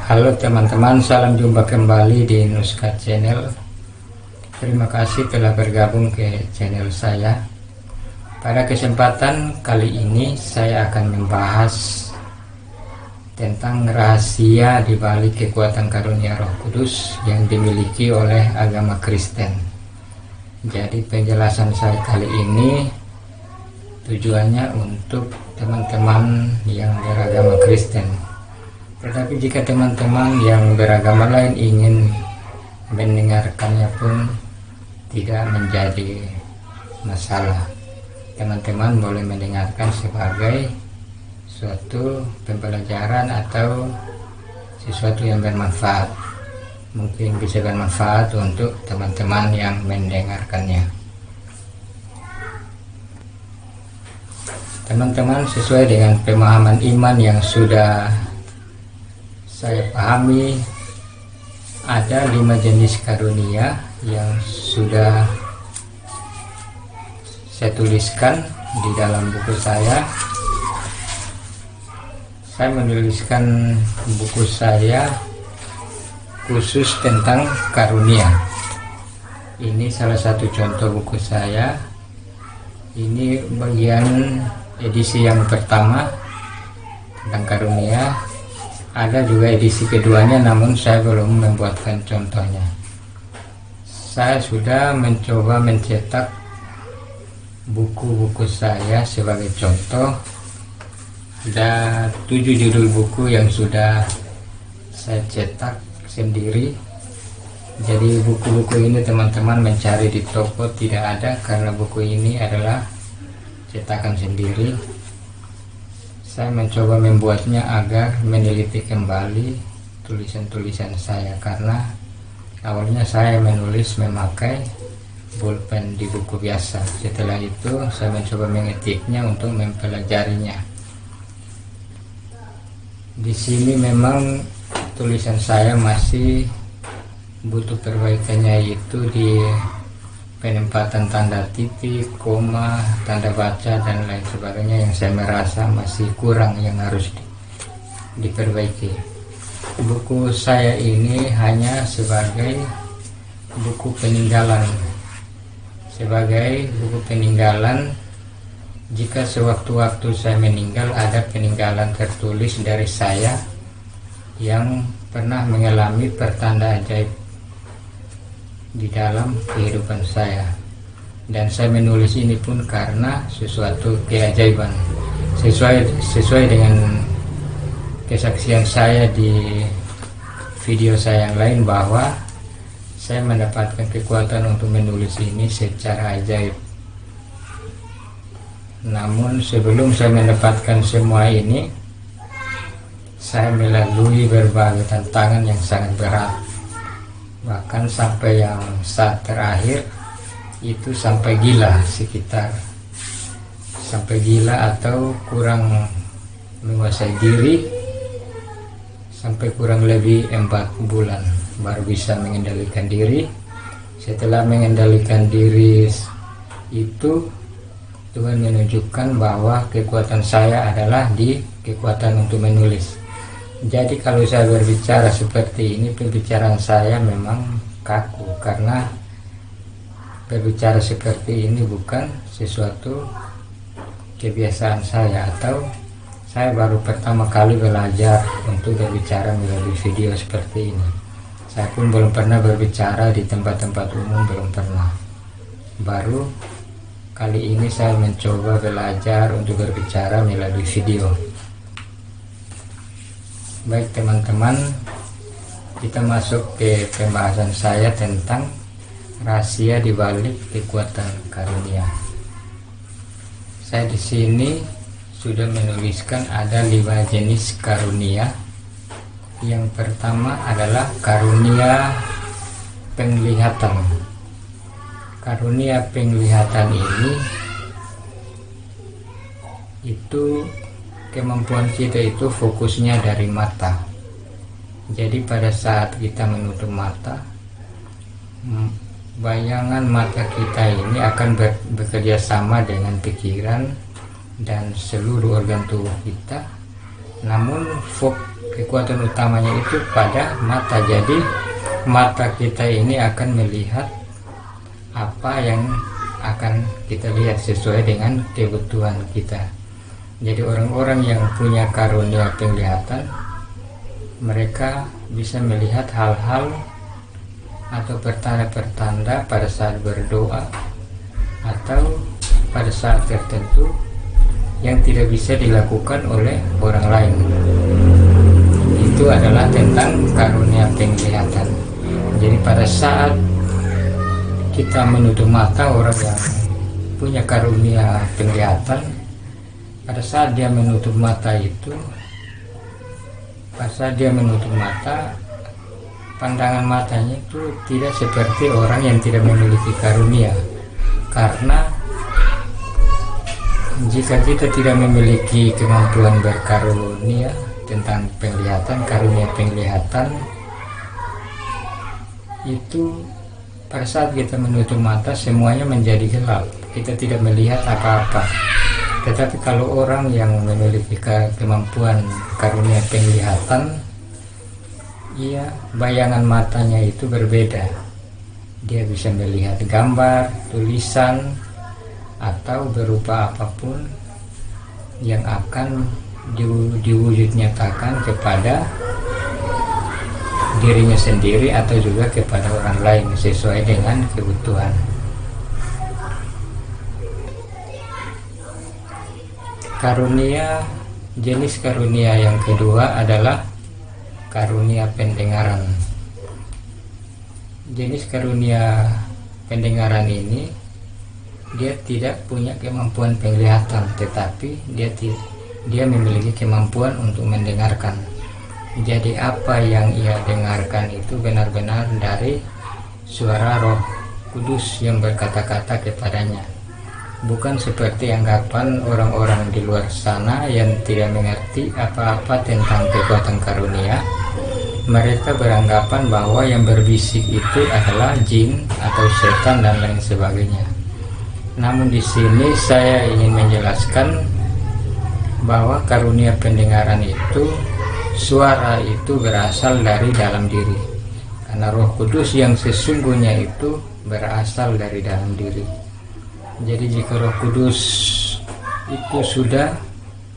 Halo teman-teman, salam jumpa kembali di Nuska Channel. Terima kasih telah bergabung ke channel saya. Pada kesempatan kali ini saya akan membahas tentang rahasia di balik kekuatan karunia Roh Kudus yang dimiliki oleh agama Kristen. Jadi penjelasan saya kali ini tujuannya untuk teman-teman yang beragama Kristen. Tetapi jika teman-teman yang beragama lain ingin mendengarkannya pun tidak menjadi masalah. Teman-teman boleh mendengarkan sebagai suatu pembelajaran atau sesuatu yang bermanfaat. Mungkin bisa bermanfaat untuk teman-teman yang mendengarkannya. Teman-teman, sesuai dengan pemahaman iman yang sudah saya pahami, ada 5 jenis karunia yang sudah saya tuliskan di dalam buku saya. Saya menuliskan buku saya khusus tentang karunia. Ini salah satu contoh buku saya. Ini bagian edisi yang pertama tentang karunia. Ada juga edisi keduanya, namun saya belum membuatkan contohnya. Saya sudah mencoba mencetak buku-buku saya sebagai contoh. Ada 7 judul buku yang sudah saya cetak sendiri. Jadi buku-buku ini teman-teman mencari di toko tidak ada, karena buku ini adalah cetakan sendiri. Saya mencoba membuatnya agar meneliti kembali tulisan-tulisan saya, karena awalnya saya menulis memakai pulpen di buku biasa. Setelah itu saya mencoba mengetiknya untuk mempelajarinya. Di sini memang tulisan saya masih butuh perbaikannya, yaitu di penempatan tanda titik, koma, tanda baca, dan lain sebagainya yang saya merasa masih kurang, yang harus diperbaiki. Buku saya ini hanya sebagai buku peninggalan. Sebagai buku peninggalan, jika sewaktu-waktu saya meninggal, ada peninggalan tertulis dari saya yang pernah mengalami pertanda ajaib di dalam kehidupan saya, dan saya menulis ini pun karena sesuatu keajaiban, sesuai dengan kesaksian saya di video saya yang lain, bahwa saya mendapatkan kekuatan untuk menulis ini secara ajaib. Namun sebelum saya mendapatkan semua ini, saya melalui berbagai tantangan yang sangat berat. Bahkan sampai yang saat terakhir itu sampai gila, sekitar sampai gila atau kurang menguasai diri, sampai kurang lebih 4 bulan baru bisa mengendalikan diri. Setelah mengendalikan diri itu, Tuhan menunjukkan bahwa kekuatan saya adalah di kekuatan untuk menulis. Jadi kalau saya berbicara seperti ini, pembicaraan saya memang kaku, karena berbicara seperti ini bukan sesuatu kebiasaan saya, atau saya baru pertama kali belajar untuk berbicara melalui video seperti ini. Saya pun belum pernah berbicara di tempat-tempat umum, belum pernah. Baru kali ini saya mencoba belajar untuk berbicara melalui video. Baik teman-teman, kita masuk ke pembahasan saya tentang rahasia di balik kekuatan karunia. Saya di sini sudah menuliskan ada 5 jenis karunia. Yang pertama adalah karunia penglihatan. Karunia penglihatan ini itu kemampuan kita itu fokusnya dari mata. Jadi pada saat kita menutup mata, bayangan mata kita ini akan bekerja sama dengan pikiran dan seluruh organ tubuh kita. Namun kekuatan utamanya itu pada mata. Jadi mata kita ini akan melihat apa yang akan kita lihat sesuai dengan kebutuhan kita. Jadi orang-orang yang punya karunia penglihatan, mereka bisa melihat hal-hal atau pertanda-pertanda pada saat berdoa atau pada saat tertentu yang tidak bisa dilakukan oleh orang lain. Itu adalah tentang karunia penglihatan. Jadi pada saat kita menutup mata, orang yang punya karunia penglihatan, pada saat dia menutup mata itu, pada saat dia menutup mata, pandangan matanya itu tidak seperti orang yang tidak memiliki karunia. Karena jika kita tidak memiliki kemampuan berkarunia tentang penglihatan, karunia penglihatan, itu pada saat kita menutup mata semuanya menjadi gelap, kita tidak melihat apa-apa. Tetapi kalau orang yang memiliki kemampuan karunia penglihatan, ya bayangan matanya itu berbeda. Dia bisa melihat gambar, tulisan, atau berupa apapun yang akan diwujud nyatakan kepada dirinya sendiri atau juga kepada orang lain sesuai dengan kebutuhan. Karunia, jenis karunia yang kedua adalah karunia pendengaran. Jenis karunia pendengaran ini dia tidak punya kemampuan penglihatan, tetapi dia memiliki kemampuan untuk mendengarkan. Jadi apa yang ia dengarkan itu benar-benar dari suara Roh Kudus yang berkata-kata kepadanya. Bukan seperti anggapan orang-orang di luar sana yang tidak mengerti apa-apa tentang kekuatan karunia. Mereka beranggapan bahwa yang berbisik itu adalah jin atau setan dan lain sebagainya. Namun di sini saya ingin menjelaskan bahwa karunia pendengaran itu, suara itu berasal dari dalam diri. Karena Roh Kudus yang sesungguhnya itu berasal dari dalam diri. Jadi jika Roh Kudus itu sudah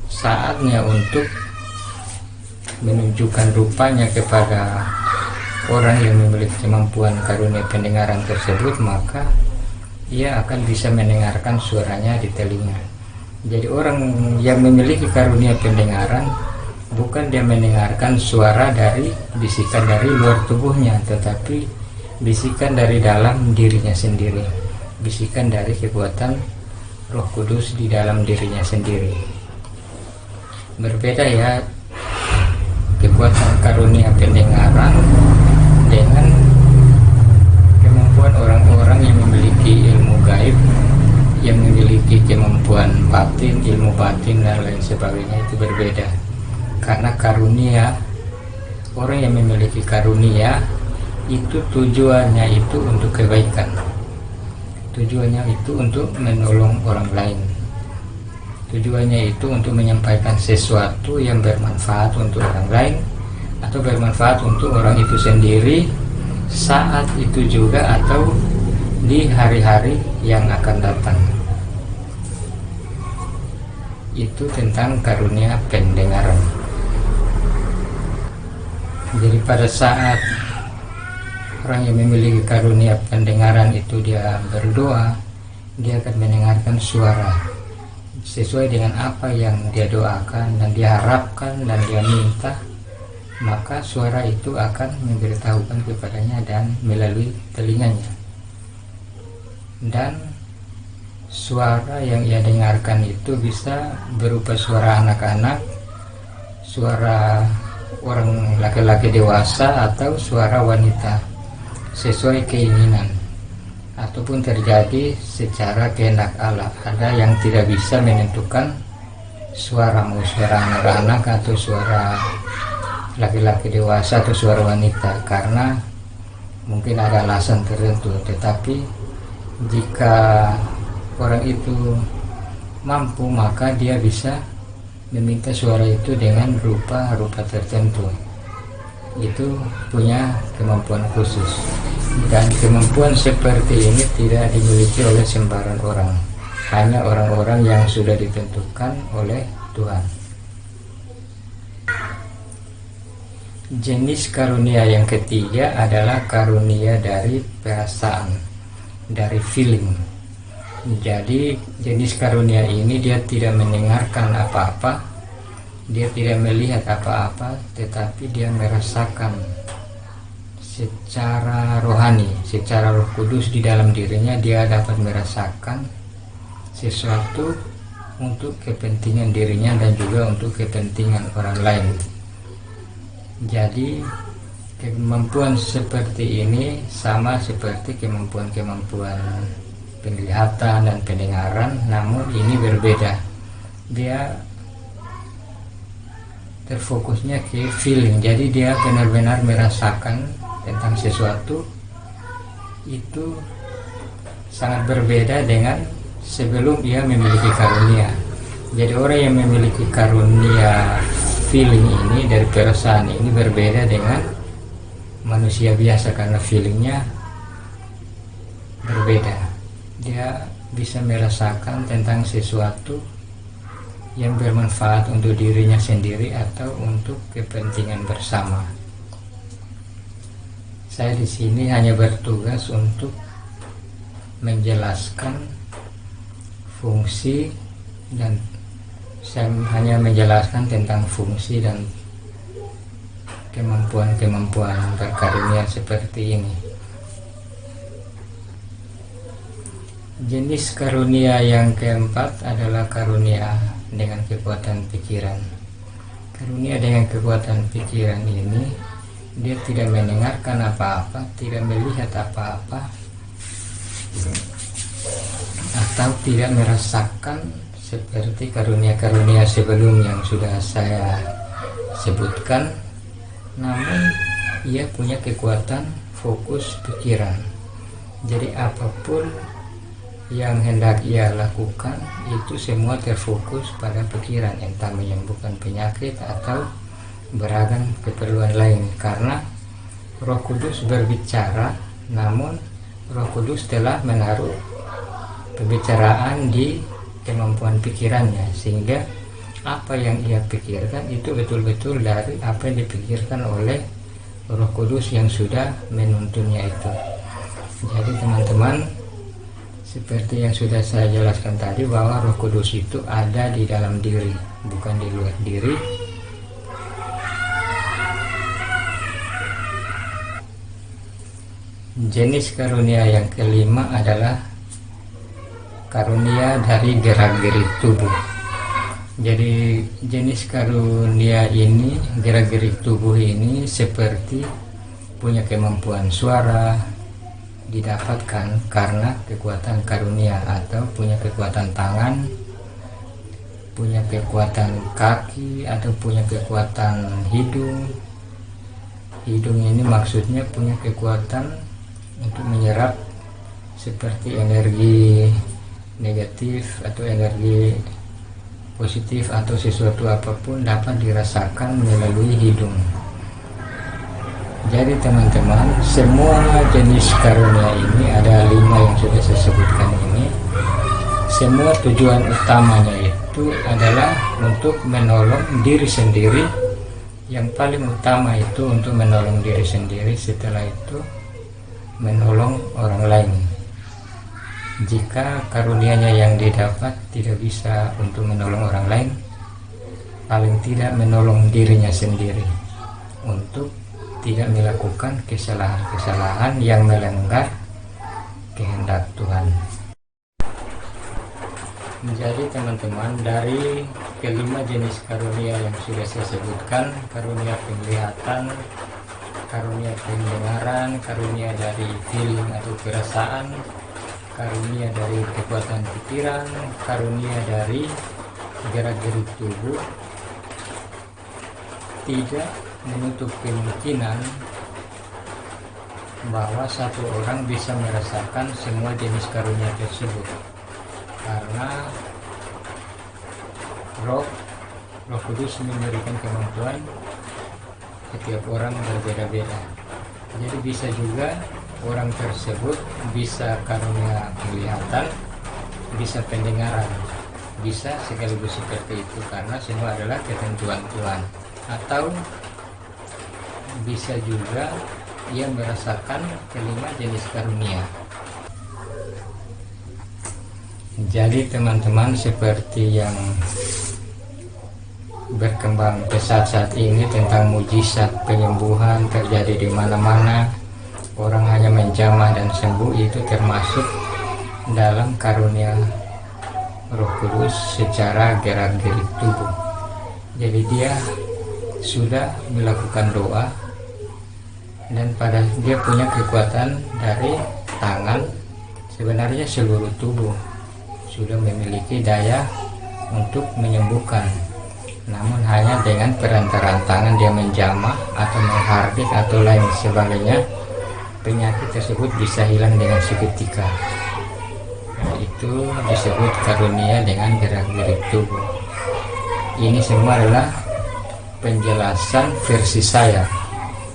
saatnya untuk menunjukkan rupanya kepada orang yang memiliki kemampuan karunia pendengaran tersebut, maka ia akan bisa mendengarkan suaranya di telinga. Jadi orang yang memiliki karunia pendengaran, bukan dia mendengarkan suara dari bisikan dari luar tubuhnya, tetapi bisikan dari dalam dirinya sendiri, bisikan dari kekuatan Roh Kudus di dalam dirinya sendiri. Berbeda ya kekuatan karunia pendengaran dengan kemampuan orang-orang yang memiliki ilmu gaib, yang memiliki kemampuan batin, ilmu batin dan lain sebagainya. Itu berbeda. Karena karunia, orang yang memiliki karunia itu tujuannya itu untuk kebaikan, tujuannya itu untuk menolong orang lain, tujuannya itu untuk menyampaikan sesuatu yang bermanfaat untuk orang lain atau bermanfaat untuk orang itu sendiri saat itu juga atau di hari-hari yang akan datang. Itu tentang karunia pendengaran. Jadi pada saat orang yang memiliki karunia pendengaran itu dia berdoa, dia akan mendengarkan suara sesuai dengan apa yang dia doakan dan dia harapkan dan dia minta, maka suara itu akan memberitahukan kepadanya dan melalui telinganya. Dan suara yang ia dengarkan itu bisa berupa suara anak-anak, suara orang laki-laki dewasa, atau suara wanita sesuai keinginan, ataupun terjadi secara kehendak Allah. Ada yang tidak bisa menentukan suara, mau suara anak-anak atau suara laki-laki dewasa atau suara wanita, karena mungkin ada alasan tertentu. Tetapi jika orang itu mampu, maka dia bisa meminta suara itu dengan rupa-rupa tertentu. Itu punya kemampuan khusus, dan kemampuan seperti ini tidak dimiliki oleh sembarang orang, hanya orang-orang yang sudah ditentukan oleh Tuhan. Jenis karunia yang ketiga adalah karunia dari perasaan, dari feeling. Jadi jenis karunia ini dia tidak mendengarkan apa-apa, dia tidak melihat apa-apa, tetapi dia merasakan secara rohani, secara Roh Kudus di dalam dirinya. Dia dapat merasakan sesuatu untuk kepentingan dirinya dan juga untuk kepentingan orang lain. Jadi kemampuan seperti ini sama seperti kemampuan-kemampuan penglihatan dan pendengaran, namun ini berbeda. Dia terfokusnya ke feeling, jadi dia benar-benar merasakan tentang sesuatu. Itu sangat berbeda dengan sebelum ia memiliki karunia. Jadi orang yang memiliki karunia feeling ini, dari perasaan ini, berbeda dengan manusia biasa karena feelingnya berbeda. Dia bisa merasakan tentang sesuatu yang bermanfaat untuk dirinya sendiri atau untuk kepentingan bersama. Saya di sini hanya bertugas untuk menjelaskan fungsi, dan saya hanya menjelaskan tentang fungsi dan kemampuan-kemampuan berkarunia seperti ini. Jenis karunia yang keempat adalah karunia dengan kekuatan pikiran. Karunia dengan kekuatan pikiran ini, dia tidak mendengarkan apa-apa, tidak melihat apa-apa, atau tidak merasakan seperti karunia-karunia sebelum yang sudah saya sebutkan, namun ia punya kekuatan fokus pikiran. Jadi apapun yang hendak ia lakukan itu semua terfokus pada pikiran, entah menyembuhkan penyakit atau beragam keperluan lain. Karena Roh Kudus berbicara, namun Roh Kudus telah menaruh pembicaraan di kemampuan pikirannya, sehingga apa yang ia pikirkan itu betul-betul dari apa yang dipikirkan oleh Roh Kudus yang sudah menuntunnya itu. Jadi teman-teman, seperti yang sudah saya jelaskan tadi, bahwa Roh Kudus itu ada di dalam diri, bukan di luar diri. Jenis karunia yang kelima adalah karunia dari gerak-gerik tubuh. Jadi jenis karunia ini, gerak-gerik tubuh ini, seperti punya kemampuan suara, didapatkan karena kekuatan karunia, atau punya kekuatan tangan, punya kekuatan kaki, atau punya kekuatan hidung. Hidung ini maksudnya punya kekuatan untuk menyerap seperti energi negatif atau energi positif atau sesuatu apapun dapat dirasakan melalui hidung. Jadi teman-teman, semua jenis karunia ini, ada 5 yang sudah saya sebutkan ini, semua tujuan utamanya itu adalah untuk menolong diri sendiri. Yang paling utama itu untuk menolong diri sendiri, setelah itu menolong orang lain. Jika karunianya yang didapat tidak bisa untuk menolong orang lain, paling tidak menolong dirinya sendiri untuk tidak melakukan kesalahan-kesalahan yang melanggar kehendak Tuhan. Jadi teman-teman, dari kelima jenis karunia yang sudah saya sebutkan, karunia penglihatan, karunia pendengaran, karunia dari feeling atau perasaan, karunia dari kekuatan pikiran, karunia dari gerak-gerik tubuh, tidak menutup kemungkinan bahwa satu orang bisa merasakan semua jenis karunia tersebut, karena roh Roh Kudus memberikan kemampuan setiap orang berbeda-beda. Jadi bisa juga orang tersebut bisa karunia penglihatan, bisa pendengaran, bisa sekaligus seperti itu karena semua adalah ketentuan Tuhan. Atau bisa juga ia merasakan kelima jenis karunia. Jadi teman-teman, seperti yang berkembang pesat saat ini tentang mujizat penyembuhan terjadi di mana-mana, orang hanya menjamah dan sembuh, itu termasuk dalam karunia Roh Kudus secara gerak-gerik tubuh. Jadi dia sudah melakukan doa dan pada dia punya kekuatan dari tangan, sebenarnya seluruh tubuh sudah memiliki daya untuk menyembuhkan. Namun hanya dengan perantaraan tangan dia menjamah atau menghardik atau lain sebagainya, penyakit tersebut bisa hilang dengan seketika. Itu disebut karunia dengan gerak-gerik tubuh. Ini semua adalah penjelasan versi saya.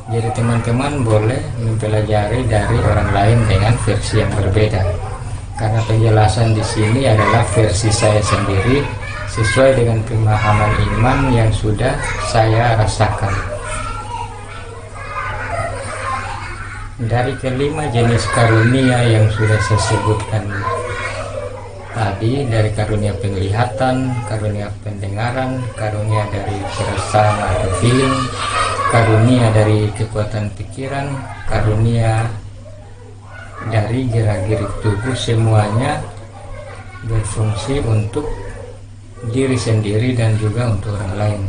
Jadi teman-teman boleh mempelajari dari orang lain dengan versi yang berbeda. Karena penjelasan di sini adalah versi saya sendiri, sesuai dengan pemahaman iman yang sudah saya rasakan. Dari kelima jenis karunia yang sudah saya sebutkan tadi, dari karunia penglihatan, karunia pendengaran, karunia dari perasaan atau feeling, karunia dari kekuatan pikiran, karunia dari gerak-gerik tubuh, semuanya berfungsi untuk diri sendiri dan juga untuk orang lain.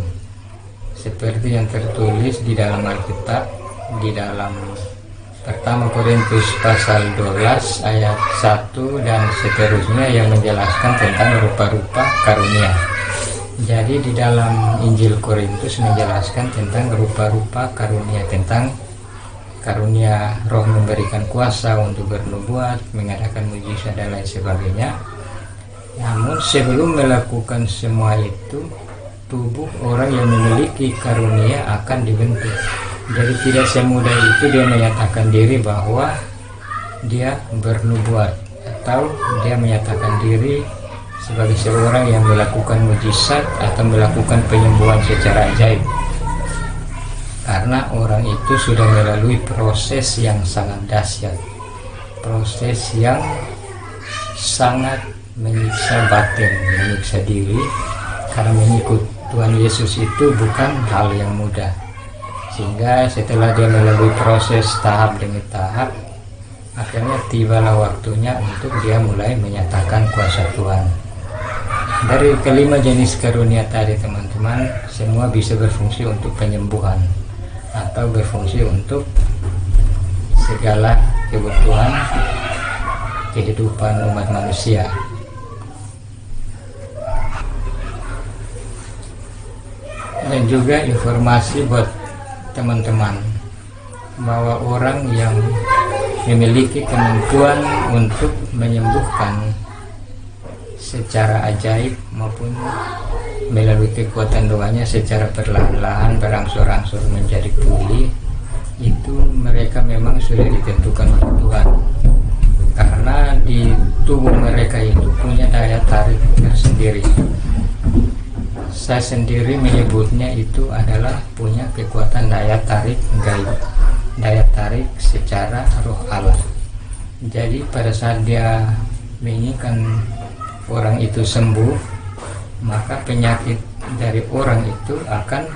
Seperti yang tertulis di dalam Alkitab, di dalam pertama Korintus pasal 12 ayat 1 dan seterusnya, yang menjelaskan tentang rupa-rupa karunia. Jadi di dalam Injil Korintus menjelaskan tentang rupa-rupa karunia, tentang karunia roh memberikan kuasa untuk bernubuat, mengadakan mujizat dan lain sebagainya. Namun sebelum melakukan semua itu, tubuh orang yang memiliki karunia akan dibentuk. Jadi tidak semudah itu dia menyatakan diri bahwa dia bernubuat, atau dia menyatakan diri sebagai seorang yang melakukan mujizat atau melakukan penyembuhan secara ajaib. Karena orang itu sudah melalui proses yang sangat dahsyat, proses yang sangat menyiksa batin, menyiksa diri, karena mengikut Tuhan Yesus itu bukan hal yang mudah. Sehingga setelah dia melalui proses tahap demi tahap, akhirnya tibalah waktunya untuk dia mulai menyatakan kuasa Tuhan. Dari kelima jenis karunia tadi teman-teman, semua bisa berfungsi untuk penyembuhan atau berfungsi untuk segala kebutuhan kehidupan umat manusia. Dan juga informasi buat teman-teman bahwa orang yang memiliki kemampuan untuk menyembuhkan secara ajaib maupun melalui kekuatan doanya secara perlahan-lahan berangsur-angsur menjadi pulih, itu mereka memang sudah ditentukan oleh Tuhan, karena di tubuh mereka itu punya daya tarik tersendiri. Saya sendiri menyebutnya itu adalah punya kekuatan daya tarik gaib, daya tarik secara roh Allah. Jadi pada saat dia menginginkan orang itu sembuh, maka penyakit dari orang itu akan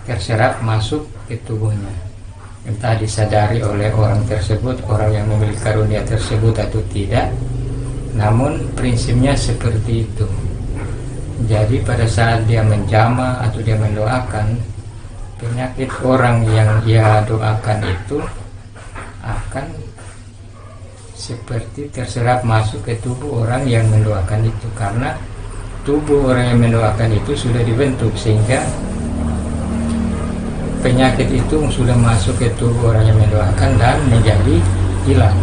terserap masuk ke tubuhnya. Entah disadari oleh orang tersebut, orang yang memiliki karunia tersebut atau tidak, namun prinsipnya seperti itu. Jadi pada saat dia menjamah atau dia mendoakan, penyakit orang yang ia doakan itu akan seperti terserap masuk ke tubuh orang yang mendoakan itu, karena tubuh orang yang mendoakan itu sudah dibentuk sehingga penyakit itu sudah masuk ke tubuh orang yang mendoakan dan menjadi hilang.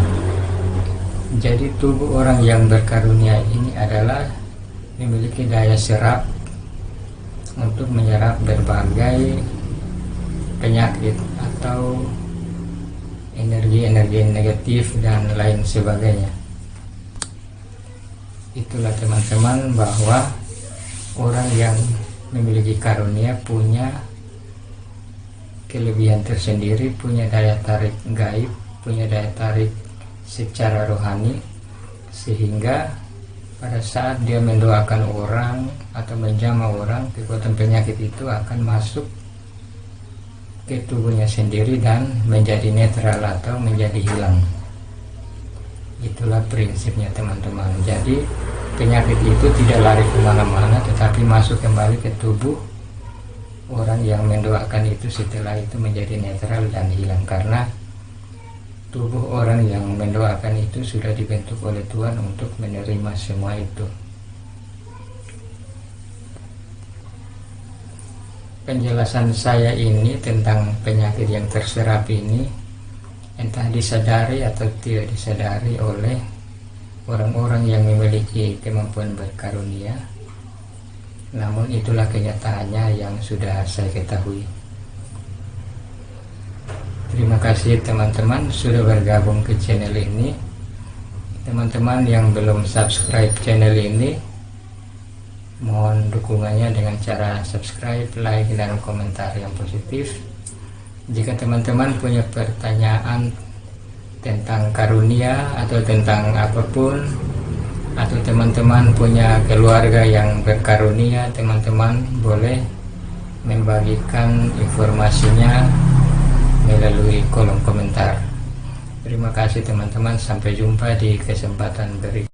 Jadi tubuh orang yang berkarunia ini adalah memiliki daya serap untuk menyerap berbagai penyakit atau energi-energi negatif dan lain sebagainya. Itulah teman-teman, bahwa orang yang memiliki karunia punya kelebihan tersendiri, punya daya tarik gaib, punya daya tarik secara rohani, sehingga pada saat dia mendoakan orang atau menjamah orang, kekuatan penyakit itu akan masuk ke tubuhnya sendiri dan menjadi netral atau menjadi hilang. Itulah prinsipnya teman-teman. Jadi penyakit itu tidak lari kemana-mana, tetapi masuk kembali ke tubuh orang yang mendoakan itu, setelah itu menjadi netral dan hilang, karena tubuh orang yang mendoakan itu sudah dibentuk oleh Tuhan untuk menerima semua itu. Penjelasan saya ini tentang penyakit yang terserap ini entah disadari atau tidak disadari oleh orang-orang yang memiliki kemampuan berkarunia, namun itulah kenyataannya yang sudah saya ketahui. Terima kasih teman-teman sudah bergabung ke channel ini. Teman-teman yang belum subscribe channel ini, mohon dukungannya dengan cara subscribe, like, dan komentar yang positif. Jika teman-teman punya pertanyaan tentang karunia atau tentang apapun, atau teman-teman punya keluarga yang berkarunia, teman-teman boleh membagikan informasinya melalui kolom komentar. Terima kasih teman-teman, sampai jumpa di kesempatan berikutnya.